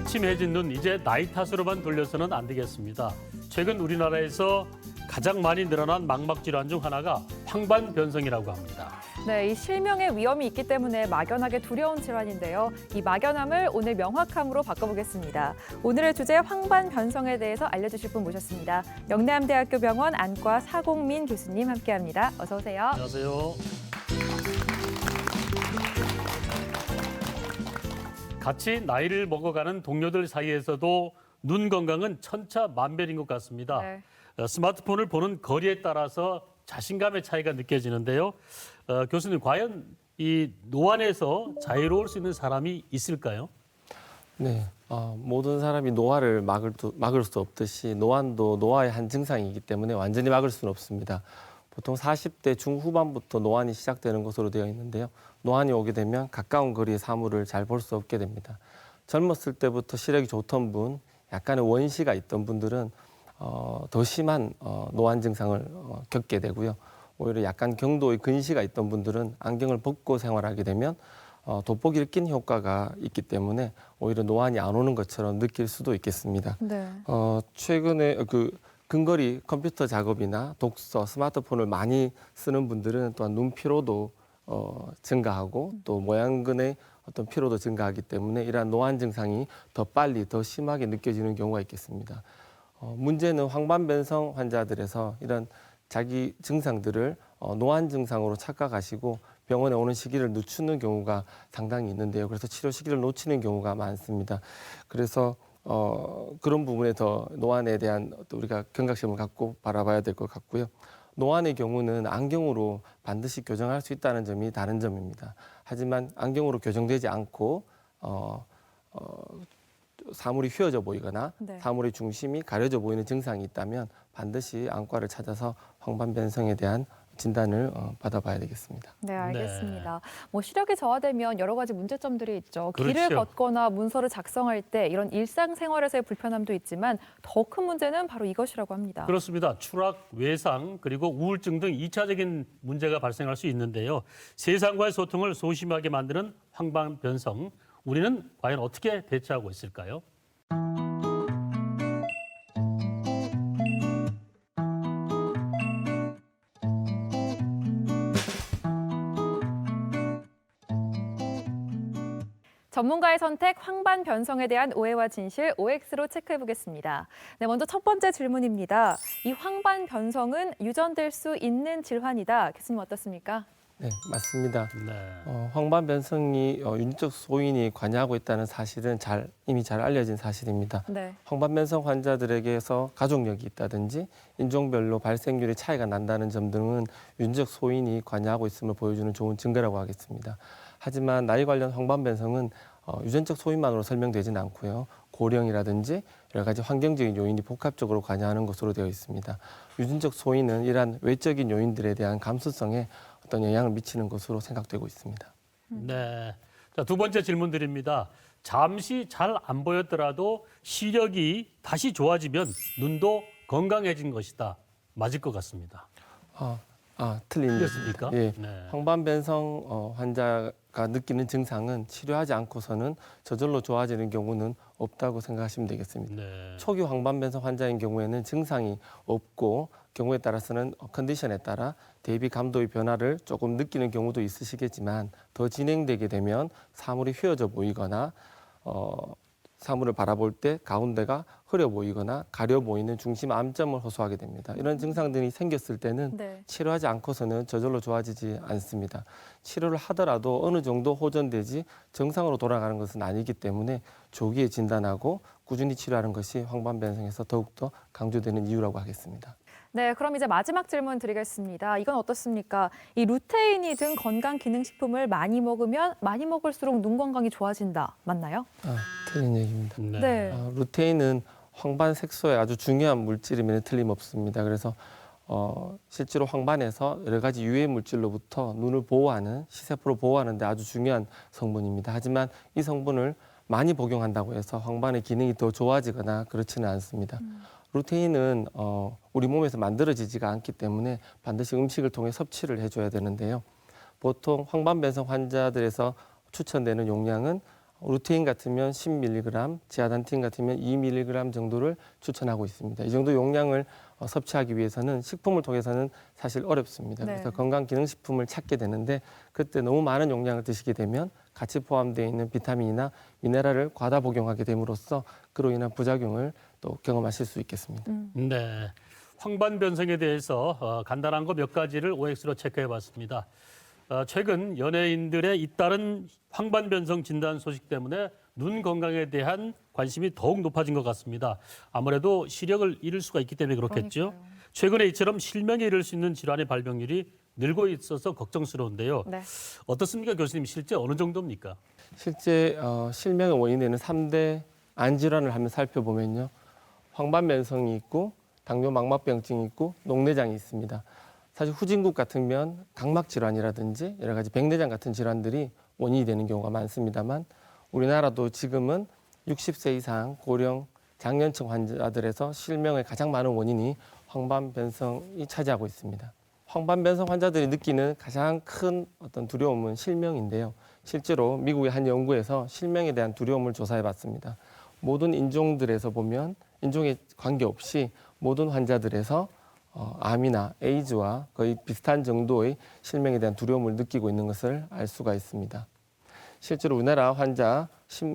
침침해진 눈 이제 나이 탓으로만 돌려서는 안 되겠습니다. 최근 우리나라에서 가장 많이 늘어난 망막 질환 중 하나가 황반변성이라고 합니다. 네, 이 실명의 위험이 있기 때문에 막연하게 두려운 질환인데요. 이 막연함을 오늘 명확함으로 바꿔보겠습니다. 오늘의 주제 황반변성에 대해서 알려주실 분 모셨습니다. 영남대학교 병원 안과 사공민 교수님 함께합니다. 어서 오세요. 안녕하세요. 같이 나이를 먹어가는 동료들 사이에서도 눈 건강은 천차만별인 것 같습니다. 네. 스마트폰을 보는 거리에 따라서 자신감의 차이가 느껴지는데요. 교수님, 과연 이 노안에서 자유로울 수 있는 사람이 있을까요? 네, 모든 사람이 노화를 막을 수 없듯이 노안도 노화의 한 증상이기 때문에 완전히 막을 수는 없습니다. 보통 40대 중후반부터 노안이 시작되는 것으로 되어 있는데요. 노안이 오게 되면 가까운 거리의 사물을 잘 볼 수 없게 됩니다. 젊었을 때부터 시력이 좋던 분, 약간의 원시가 있던 분들은 더 심한 노안 증상을 겪게 되고요. 오히려 약간 경도의 근시가 있던 분들은 안경을 벗고 생활하게 되면 돋보기를 낀 효과가 있기 때문에 오히려 노안이 안 오는 것처럼 느낄 수도 있겠습니다. 네. 최근에 근거리 컴퓨터 작업이나 독서, 스마트폰을 많이 쓰는 분들은 또한 눈 피로도 증가하고 또 모양근의 어떤 피로도 증가하기 때문에 이러한 노안 증상이 더 빨리, 더 심하게 느껴지는 경우가 있겠습니다. 문제는 황반변성 환자들에서 이런 자기 증상들을 노안 증상으로 착각하시고 병원에 오는 시기를 늦추는 경우가 상당히 있는데요. 그래서 치료 시기를 놓치는 경우가 많습니다. 그래서 그런 부분에 더 노안에 대한 우리가 경각심을 갖고 바라봐야 될 것 같고요. 노안의 경우는 안경으로 반드시 교정할 수 있다는 점이 다른 점입니다. 하지만 안경으로 교정되지 않고 사물이 휘어져 보이거나 네. 사물의 중심이 가려져 보이는 증상이 있다면 반드시 안과를 찾아서 황반변성에 대한 진단을 받아봐야 되겠습니다. 네, 알겠습니다. 뭐 시력이 저하되면 여러 가지 문제점들이 있죠. 길을 그렇죠. 걷거나 문서를 작성할 때 이런 일상생활에서의 불편함도 있지만 더 큰 문제는 바로 이것이라고 합니다. 그렇습니다. 추락, 외상, 그리고 우울증 등 2차적인 문제가 발생할 수 있는데요. 세상과의 소통을 소심하게 만드는 황반변성, 우리는 과연 어떻게 대처하고 있을까요? 전문가의 선택 황반변성에 대한 오해와 진실 OX로 체크해 보겠습니다. 네, 먼저 첫 번째 질문입니다. 이 황반변성은 유전될 수 있는 질환이다. 교수님 어떻습니까? 네, 맞습니다. 네. 황반변성이 윤적 소인이 관여하고 있다는 사실은 이미 잘 알려진 사실입니다. 네. 황반변성 환자들에게서 가족력이 있다든지 인종별로 발생률이 차이가 난다는 점 등은 윤적 소인이 관여하고 있음을 보여주는 좋은 증거라고 하겠습니다. 하지만 나이 관련 황반변성은 유전적 소인만으로 설명되지는 않고요. 고령이라든지 여러 가지 환경적인 요인이 복합적으로 관여하는 것으로 되어 있습니다. 유전적 소인은 이러한 외적인 요인들에 대한 감수성에 어떤 영향을 미치는 것으로 생각되고 있습니다. 네. 자, 두 번째 질문 드립니다. 잠시 잘 안 보였더라도 시력이 다시 좋아지면 눈도 건강해진 것이다. 맞을 것 같습니다. 틀린 틀렸습니까? 예. 네. 황반변성 환자가 느끼는 증상은 치료하지 않고서는 저절로 좋아지는 경우는 없다고 생각하시면 되겠습니다. 네. 초기 황반변성 환자인 경우에는 증상이 없고 경우에 따라서는 컨디션에 따라 대비 감도의 변화를 조금 느끼는 경우도 있으시겠지만 더 진행되게 되면 사물이 휘어져 보이거나 사물을 바라볼 때 가운데가 흐려 보이거나 가려 보이는 중심 암점을 호소하게 됩니다. 이런 증상들이 생겼을 때는 네. 치료하지 않고서는 저절로 좋아지지 않습니다. 치료를 하더라도 어느 정도 호전되지 정상으로 돌아가는 것은 아니기 때문에 조기에 진단하고 꾸준히 치료하는 것이 황반변성에서 더욱더 강조되는 이유라고 하겠습니다. 네, 그럼 이제 마지막 질문 드리겠습니다. 이건 어떻습니까? 이 루테인이 등 건강기능식품을 많이 먹으면 많이 먹을수록 눈 건강이 좋아진다. 맞나요? 틀린 얘기입니다. 네. 네. 루테인은 황반 색소의 아주 중요한 물질이면 틀림없습니다. 그래서 실제로 황반에서 여러 가지 유해 물질로부터 눈을 보호하는, 시세포를 보호하는 데 아주 중요한 성분입니다. 하지만 이 성분을 많이 복용한다고 해서 황반의 기능이 더 좋아지거나 그렇지는 않습니다. 루테인은 우리 몸에서 만들어지지가 않기 때문에 반드시 음식을 통해 섭취를 해줘야 되는데요. 보통 황반변성 환자들에서 추천되는 용량은 루테인 같으면 10mg, 지아단틴 같으면 2mg 정도를 추천하고 있습니다. 이 정도 용량을 섭취하기 위해서는 식품을 통해서는 사실 어렵습니다. 네. 그래서 건강기능식품을 찾게 되는데 그때 너무 많은 용량을 드시게 되면 같이 포함되어 있는 비타민이나 미네랄을 과다 복용하게 됨으로써 그로 인한 부작용을 또 경험하실 수 있겠습니다. 네. 황반 변성에 대해서 간단한 거 몇 가지를 OX로 체크해 봤습니다. 최근 연예인들의 잇따른 황반 변성 진단 소식 때문에 눈 건강에 대한 관심이 더욱 높아진 것 같습니다. 아무래도 시력을 잃을 수가 있기 때문에 그렇겠죠. 그러니까요. 최근에 이처럼 실명에 이를 수 있는 질환의 발병률이 늘고 있어서 걱정스러운데요. 네. 어떻습니까, 교수님? 실제 어느 정도입니까? 실제 실명의 원인에는 3대 안 질환을 한번 살펴보면요. 황반변성이 있고 당뇨 망막병증이 있고 녹내장이 있습니다. 사실 후진국 같으면 각막 질환이라든지 여러 가지 백내장 같은 질환들이 원인이 되는 경우가 많습니다만 우리나라도 지금은 60세 이상 고령 장년층 환자들에서 실명의 가장 많은 원인이 황반변성이 차지하고 있습니다. 황반변성 환자들이 느끼는 가장 큰 어떤 두려움은 실명인데요. 실제로 미국의 한 연구에서 실명에 대한 두려움을 조사해 봤습니다. 모든 인종들에서 보면 인종에 관계없이 모든 환자들에서 암이나 에이즈와 거의 비슷한 정도의 실명에 대한 두려움을 느끼고 있는 것을 알 수가 있습니다. 실제로 우리나라 환자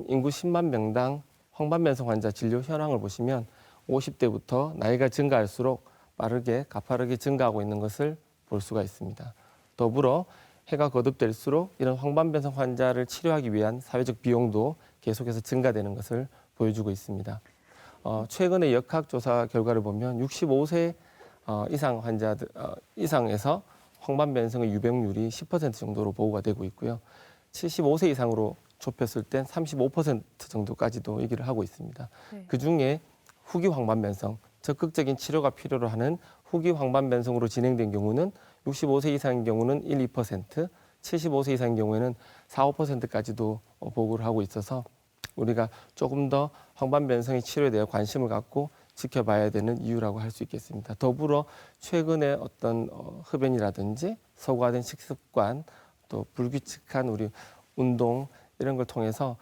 인구 10만 명당 황반변성 환자 진료 현황을 보시면 50대부터 나이가 증가할수록 가파르게 증가하고 있는 것을 볼 수가 있습니다. 더불어 해가 거듭될수록 이런 황반변성 환자를 치료하기 위한 사회적 비용도 계속해서 증가되는 것을 보여주고 있습니다. 최근의 역학조사 결과를 보면 65세 이상 환자들 이상에서 황반변성의 유병률이 10% 정도로 보고가 되고 있고요. 75세 이상으로 좁혔을 땐 35% 정도까지도 얘기를 하고 있습니다. 네. 그중에 후기 황반변성, 적극적인 치료가 필요로 하는 후기 황반변성으로 진행된 경우는 65세 이상인 경우는 1, 2%, 75세 이상인 경우에는 4, 5%까지도 보고를 하고 있어서 우리가 조금 더 황반변성의 치료에 대해 관심을 갖고 지켜봐야 되는 이유라고 할 수 있겠습니다. 더불어 최근에 어떤 흡연이라든지 서구화된 식습관, 또 불규칙한 우리 운동 이런 걸 통해서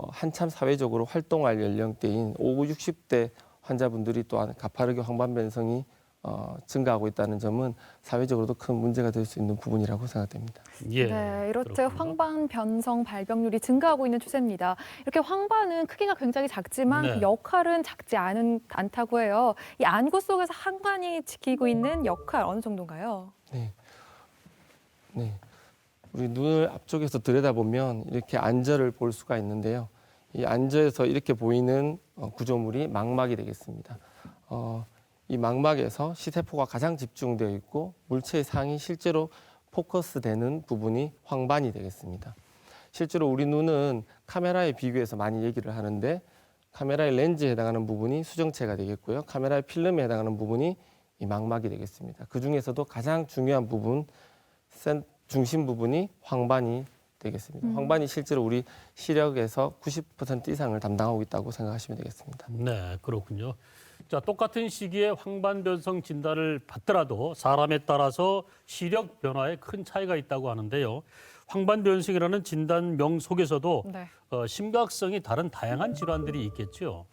한참 사회적으로 활동할 연령대인 50, 60대 환자분들이 또한 가파르게 황반변성이 증가하고 있다는 점은 사회적으로도 큰 문제가 될 수 있는 부분이라고 생각됩니다. 예. 네, 이렇듯 그렇군요. 황반 변성 발병률이 증가하고 있는 추세입니다. 이렇게 황반은 크기가 굉장히 작지만 네. 그 역할은 작지 않다고 해요. 이 안구 속에서 황반이 지키고 있는 역할 어느 정도인가요? 네. 우리 눈을 앞쪽에서 들여다보면 이렇게 안저를 볼 수가 있는데요. 이 안저에서 이렇게 보이는 구조물이 망막이 되겠습니다. 이 망막에서 시세포가 가장 집중되어 있고 물체의 상이 실제로 포커스되는 부분이 황반이 되겠습니다. 실제로 우리 눈은 카메라에 비교해서 많이 얘기를 하는데 카메라의 렌즈에 해당하는 부분이 수정체가 되겠고요. 카메라의 필름에 해당하는 부분이 이 망막이 되겠습니다. 그 중에서도 가장 중요한 부분, 중심 부분이 황반이 되겠습니다. 황반이 실제로 우리 시력에서 90% 이상을 담당하고 있다고 생각하시면 되겠습니다. 네, 그렇군요. 자, 똑같은 시기에 황반변성 진단을 받더라도 사람에 따라서 시력 변화에 큰 차이가 있다고 하는데요. 황반변성이라는 진단명 속에서도 네. 심각성이 다른 다양한 질환들이 있겠죠.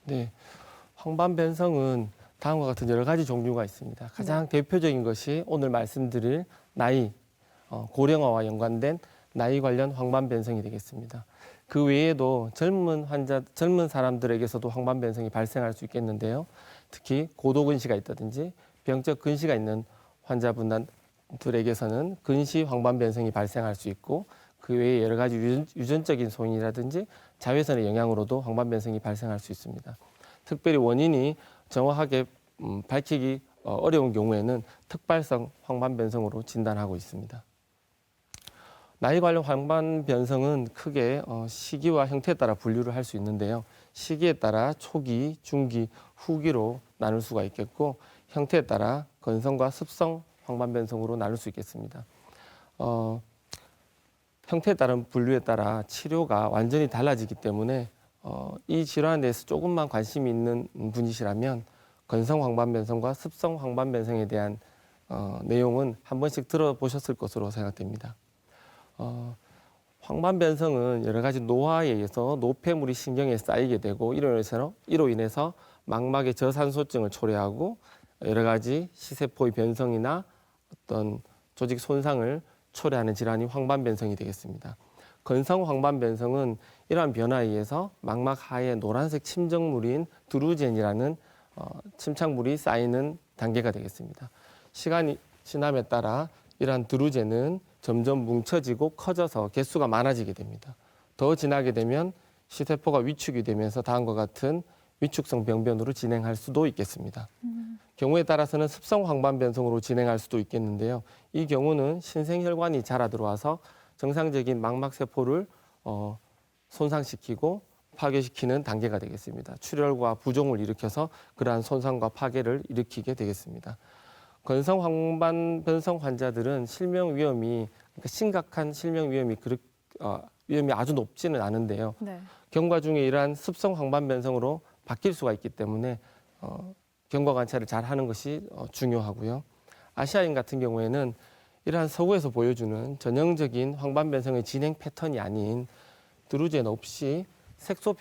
네, 황반변성은 다음과 같은 여러 가지 종류가 있습니다. 가장 대표적인 것이 오늘 말씀드릴 나이, 고령화와 연관된 나이 관련 황반변성이 되겠습니다. 그 외에도 젊은 사람들에게서도 황반변성이 발생할 수 있겠는데요. 특히 고도근시가 있다든지 병적 근시가 있는 환자분들에게서는 근시 황반변성이 발생할 수 있고 그 외에 여러 가지 유전적인 소인이라든지 자외선의 영향으로도 황반변성이 발생할 수 있습니다. 특별히 원인이 정확하게 밝히기 어려운 경우에는 특발성 황반변성으로 진단하고 있습니다. 나이 관련 황반변성은 크게 시기와 형태에 따라 분류를 할 수 있는데요. 시기에 따라 초기, 중기, 후기로 나눌 수가 있겠고 형태에 따라 건성과 습성 황반변성으로 나눌 수 있겠습니다. 형태에 따른 분류에 따라 치료가 완전히 달라지기 때문에 이 질환에 대해서 조금만 관심이 있는 분이시라면 건성 황반변성과 습성 황반변성에 대한 내용은 한 번씩 들어보셨을 것으로 생각됩니다. 황반 변성은 여러 가지 노화에 의해서 노폐물이 신경에 쌓이게 되고 이로 인해서 망막의 저산소증을 초래하고 여러 가지 시세포의 변성이나 어떤 조직 손상을 초래하는 질환이 황반 변성이 되겠습니다. 건성 황반 변성은 이러한 변화에 의해서 망막 하에 노란색 침정물인 드루젠이라는 침착물이 쌓이는 단계가 되겠습니다. 시간이 지남에 따라 이러한 드루젠은 점점 뭉쳐지고 커져서 개수가 많아지게 됩니다. 더 지나게 되면 시세포가 위축이 되면서 다음과 같은 위축성 병변으로 진행할 수도 있겠습니다. 경우에 따라서는 습성 황반 변성으로 진행할 수도 있겠는데요. 이 경우는 신생혈관이 자라 들어와서 정상적인 망막 세포를 손상시키고 파괴시키는 단계가 되겠습니다. 출혈과 부종을 일으켜서 그러한 손상과 파괴를 일으키게 되겠습니다. 건성 황반 변성 환자들은 실명 위험이 그러니까 심각한 실명 위험이 위험이 아주 높지는 않은데요. 네. 경과 중에 이러한 습성 황반 변성으로 바뀔 수가 있기 때문에 경과 관찰을 잘 하는 것이 중요하고요. 아시아인 같은 경우에는 이러한 서구에서 보여주는 전형적인 황반 변성의 진행 패턴이 아닌 드루젠 없이 색소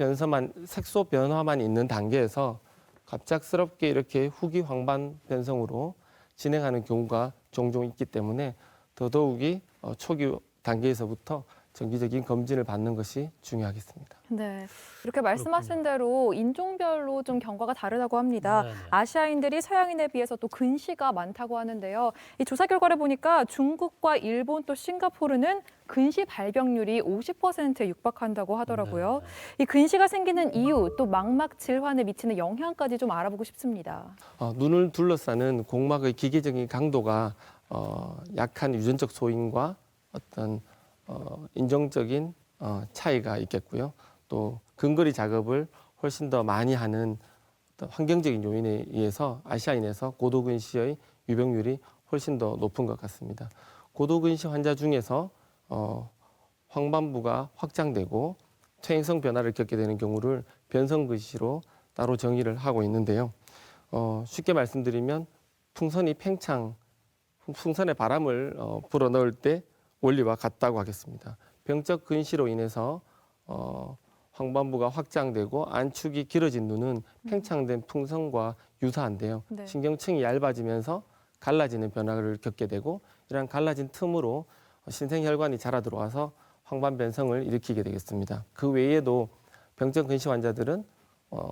변화만 있는 단계에서 갑작스럽게 이렇게 후기 황반 변성으로 진행하는 경우가 종종 있기 때문에 더더욱이 초기 단계에서부터 정기적인 검진을 받는 것이 중요하겠습니다. 네, 이렇게 말씀하신 대로 인종별로 좀 경과가 다르다고 합니다. 네네. 아시아인들이 서양인에 비해서 또 근시가 많다고 하는데요. 이 조사 결과를 보니까 중국과 일본 또 싱가포르는 근시 발병률이 50%에 육박한다고 하더라고요. 이 근시가 생기는 이유, 또 망막 질환에 미치는 영향까지 좀 알아보고 싶습니다. 눈을 둘러싸는 공막의 기계적인 강도가 약한 유전적 소인과 어떤 인종적인 차이가 있겠고요. 또 근거리 작업을 훨씬 더 많이 하는 어떤 환경적인 요인에 의해서 아시아인에서 고도근시의 유병률이 훨씬 더 높은 것 같습니다. 고도근시 환자 중에서 황반부가 확장되고 퇴행성 변화를 겪게 되는 경우를 변성근시로 따로 정의를 하고 있는데요. 쉽게 말씀드리면 풍선의 풍선에 바람을 불어넣을 때 원리와 같다고 하겠습니다. 병적 근시로 인해서 황반부가 확장되고 안축이 길어진 눈은 팽창된 풍선과 유사한데요. 네. 신경층이 얇아지면서 갈라지는 변화를 겪게 되고 이러한 갈라진 틈으로 신생혈관이 자라 들어와서 황반 변성을 일으키게 되겠습니다. 그 외에도 병적 근시 환자들은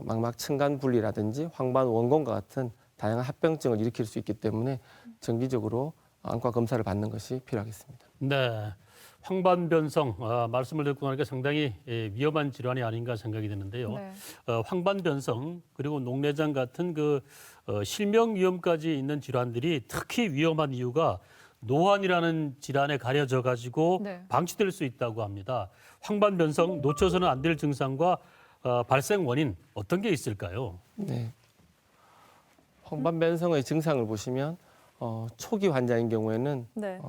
망막 층간 분리라든지 황반 원곤과 같은 다양한 합병증을 일으킬 수 있기 때문에 정기적으로 안과 검사를 받는 것이 필요하겠습니다. 네, 황반 변성 말씀을 듣고 나니까 상당히 위험한 질환이 아닌가 생각이 드는데요. 네. 황반 변성 그리고 녹내장 같은 실명 위험까지 있는 질환들이 특히 위험한 이유가 노환이라는 질환에 가려져 가지고 네. 방치될 수 있다고 합니다. 황반 변성 놓쳐서는 안 될 증상과 발생 원인 어떤 게 있을까요? 네. 황반 변성의 증상을 보시면 초기 환자인 경우에는 네.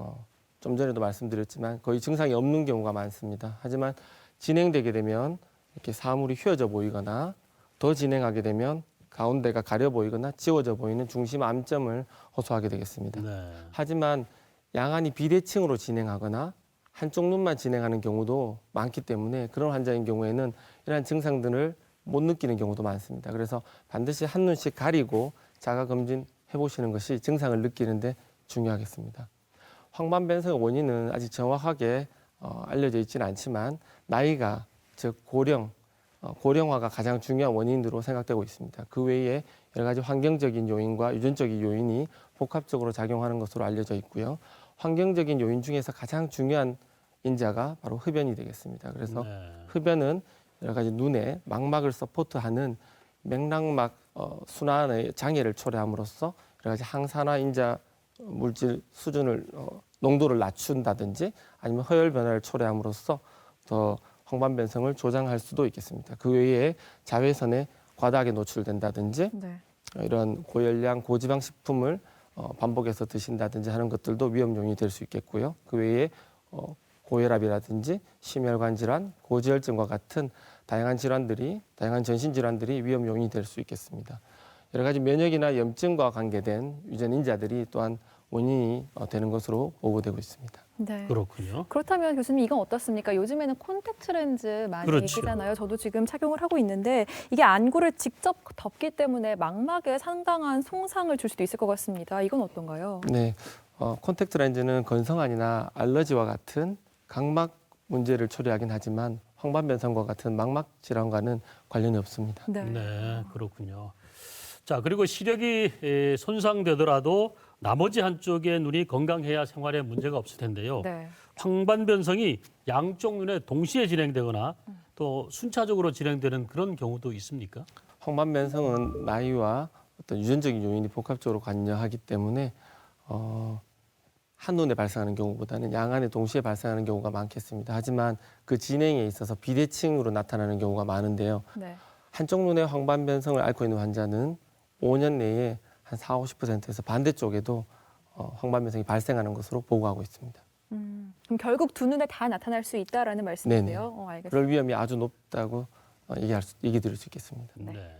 좀 전에도 말씀드렸지만 거의 증상이 없는 경우가 많습니다. 하지만 진행되게 되면 이렇게 사물이 휘어져 보이거나 더 진행하게 되면 가운데가 가려 보이거나 지워져 보이는 중심 암점을 호소하게 되겠습니다. 네. 하지만 양안이 비대칭으로 진행하거나 한쪽 눈만 진행하는 경우도 많기 때문에 그런 환자인 경우에는 이러한 증상들을 못 느끼는 경우도 많습니다. 그래서 반드시 한 눈씩 가리고 자가 검진 해보시는 것이 증상을 느끼는데 중요하겠습니다. 황반 변성의 원인은 아직 정확하게 알려져 있지는 않지만 나이가 즉 고령화가 가장 중요한 원인으로 생각되고 있습니다. 그 외에 여러 가지 환경적인 요인과 유전적인 요인이 복합적으로 작용하는 것으로 알려져 있고요. 환경적인 요인 중에서 가장 중요한 인자가 바로 흡연이 되겠습니다. 그래서 네. 흡연은 여러 가지 눈의 망막을 서포트하는 맥락막 순환의 장애를 초래함으로써 여러 가지 항산화 인자 물질 수준을 농도를 낮춘다든지 아니면 허혈 변화를 초래함으로써 더 황반 변성을 조장할 수도 있겠습니다. 그 외에 자외선에 과다하게 노출된다든지 네. 이런 고열량 고지방 식품을 반복해서 드신다든지 하는 것들도 위험 요인이 될 수 있겠고요. 그 외에 고혈압이라든지 심혈관 질환, 고지혈증과 같은 다양한 전신 질환들이 위험 요인이 될 수 있겠습니다. 여러 가지 면역이나 염증과 관계된 유전 인자들이 또한 원인이 되는 것으로 보고되고 있습니다. 네. 그렇군요. 그렇다면 교수님 이건 어떻습니까? 요즘에는 콘택트 렌즈 많이 그렇죠. 끼잖아요. 저도 지금 착용을 하고 있는데 이게 안구를 직접 덮기 때문에 망막에 상당한 손상을 줄 수도 있을 것 같습니다. 이건 어떤가요? 네, 콘택트 렌즈는 건성환이나 알러지와 같은 각막 문제를 초래하긴 하지만 황반변성과 같은 망막 질환과는 관련이 없습니다. 네, 그렇군요. 자, 그리고 시력이 손상되더라도 나머지 한쪽의 눈이 건강해야 생활에 문제가 없을 텐데요. 네. 황반변성이 양쪽 눈에 동시에 진행되거나 또 순차적으로 진행되는 그런 경우도 있습니까? 황반변성은 나이와 어떤 유전적인 요인이 복합적으로 관여하기 때문에 한눈에 발생하는 경우보다는 양안에 동시에 발생하는 경우가 많겠습니다. 하지만 그 진행에 있어서 비대칭으로 나타나는 경우가 많은데요. 네. 한쪽 눈의 황반변성을 앓고 있는 환자는 5년 내에 한 40~50%에서 반대쪽에도 황반변성이 발생하는 것으로 보고하고 있습니다. 그럼 결국 두 눈에 다 나타날 수 있다라는 말씀이세요? 알겠습니다. 그럴 위험이 아주 높다고 얘기 드릴 수 있겠습니다. 네.